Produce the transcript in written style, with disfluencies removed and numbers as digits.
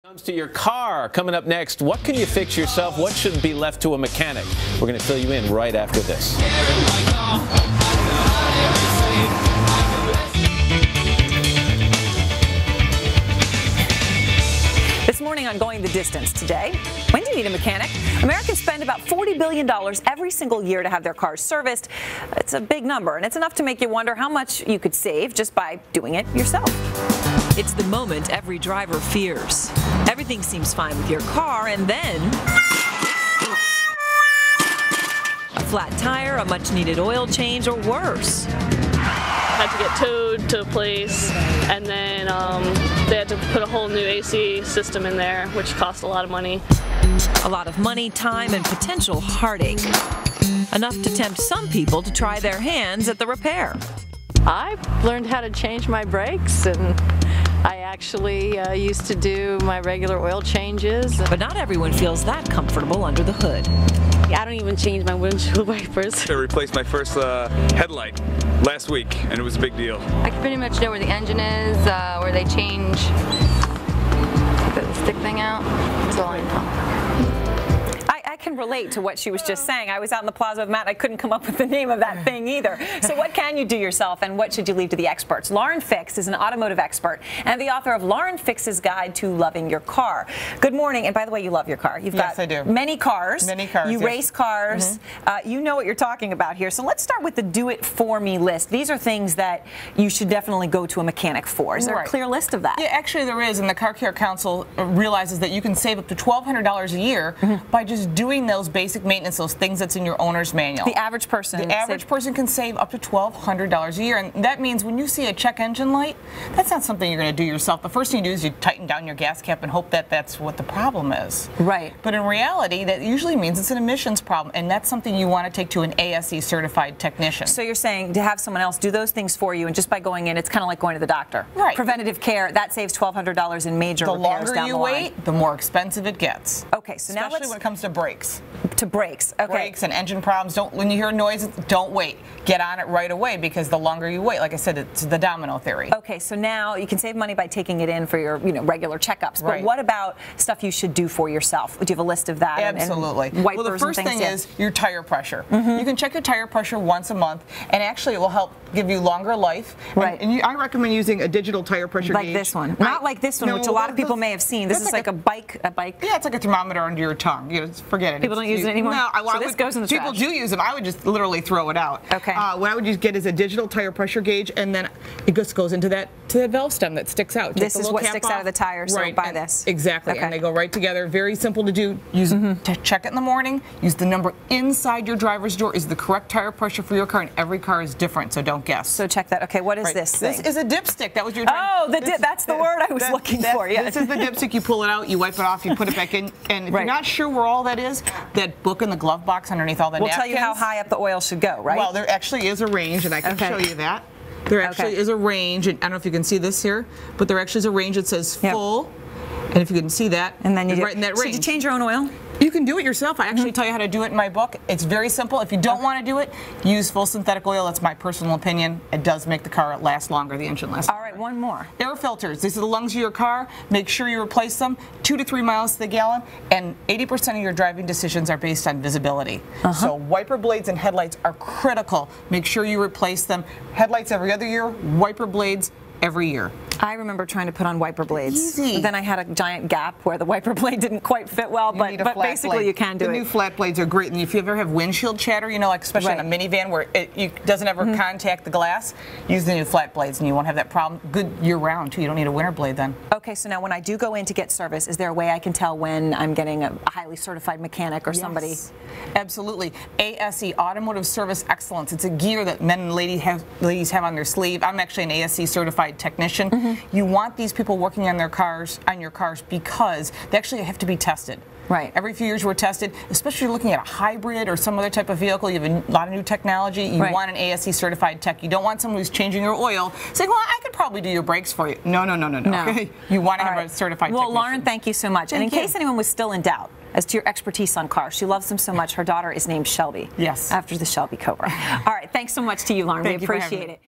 Comes to your car. Coming up next, what can you fix yourself? What should be left to a mechanic? We're going to fill you in right after this. This morning on Going the Distance today, when do you need a mechanic? Americans spend about $40 billion every single year to have their cars serviced. It's a big number, and it's enough to make you wonder how much you could save just by doing it yourself. It's the moment every driver fears. Everything seems fine with your car, and then a flat tire, a much-needed oil change, or worse. Had to get towed to a place, and then they had to put a whole new AC system in there, which cost a lot of money. A lot of money, time, and potential heartache. Enough to tempt some people to try their hands at the repair. I learned how to change my brakes, and I actually used to do my regular oil changes. But not everyone feels that comfortable under the hood. I don't even change my windshield wipers. I replaced my first headlight last week, and it was a big deal. I can pretty much know where the engine is, where they change the stick thing out. That's all I know. I can relate to what she was just saying. I was out in the plaza with Matt. I couldn't come up with the name of that thing either. So what can you do yourself, and what should you leave to the experts? Lauren Fix is an automotive expert and the author of Lauren Fix's Guide to Loving Your Car. Good morning. And by the way, you love your car. You've got many cars. Many cars. You race cars. You know what you're talking about here. So let's start with the do it for me list. These are things that you should definitely go to a mechanic for. Is there a clear list of that? Yeah, actually there is, and the Car Care Council realizes that you can save up to $1,200 a year by just doing those basic maintenance, those things that's in your owner's manual. The average person. The average person can save up to $1,200 a year, and that means when you see a check engine light, that's not something you're going to do yourself. The first thing you do is you tighten down your gas cap and hope that that's what the problem is. Right. But in reality, that usually means it's an emissions problem, and that's something you want to take to an ASE certified technician. So you're saying to have someone else do those things for you, and just by going in, it's kind of like going to the doctor. Right. Preventative care, that saves $1,200 in major repairs down the line. The longer you wait, the more expensive it gets. Okay, so now especially when it comes to brakes. To brakes. Okay. Brakes and engine problems. When you hear noise, don't wait. Get on it right away, because the longer you wait, like I said, it's the domino theory. Okay, so now you can save money by taking it in for your regular checkups. But what about stuff you should do for yourself? Do you have a list of that? Absolutely. And wipers well, the first and things? thing is your tire pressure. You can check your tire pressure once a month, and actually it will help give you longer life. Right. And I recommend using a digital tire pressure like gauge. This one. Not like this one, which a lot of people may have seen. This is like a bike. Yeah, it's like a thermometer under your tongue. You know, forget it. People don't use it anymore? No, so this goes in the trash. People do use them. I would just literally throw it out. Okay. What I would just get is a digital tire pressure gauge, and then it just goes into that valve stem that sticks out. This is what sticks out of the tire, so buy this. Exactly, and they go right together. Very simple to do. Use to check it in the morning. Use the number inside your driver's door is the correct tire pressure for your car, and every car is different, so don't guess. So check that. Okay, what is this thing? This is a dipstick. That was your that's the word I was looking for. Yeah. This is the dipstick. You pull it out, you wipe it off, you put it back in, and if you're not sure where all that is, that book in the glove box underneath all the napkins. We'll tell you how high up the oil should go, right? Well, there actually is a range, and I can show you that. There actually is a range, and I don't know if you can see this here, but there actually is a range that says full, and if you can see that, and then you right in that range. So did you change your own oil? You can do it yourself. I actually tell you how to do it in my book. It's very simple. If you don't want to do it, use full synthetic oil. That's my personal opinion. It does make the car last longer, the engine lasts longer. All right, one more. Air filters. These are the lungs of your car. Make sure you replace them 2 to 3 miles to the gallon, and 80% of your driving decisions are based on visibility. So wiper blades and headlights are critical. Make sure you replace them. Headlights every other year, wiper blades every year. I remember trying to put on wiper blades. Easy. Then I had a giant gap where the wiper blade didn't quite fit well, but basically you can do it. The new flat blades are great, and if you ever have windshield chatter, you know, like especially in a minivan where it doesn't ever contact the glass, use the new flat blades and you won't have that problem. Good year-round, too. You don't need a winter blade then. Okay, so now when I do go in to get service, is there a way I can tell when I'm getting a highly certified mechanic or somebody? Absolutely. ASE, Automotive Service Excellence. It's a gear that men and ladies have on their sleeve. I'm actually an ASE certified technician. You want these people working on your cars because they actually have to be tested. Right. Every few years we're tested, especially looking at a hybrid or some other type of vehicle. You have a lot of new technology. You want an ASE certified tech. You don't want someone who's changing your oil saying, well, I could probably do your brakes for you. No. Okay? You want to have a certified technician. Well, Lauren, thank you so much. And in case anyone was still in doubt as to your expertise on cars, she loves them so much. Her daughter is named Shelby. Yes. After the Shelby Cobra. All right. Thanks so much to you, Lauren. We appreciate it.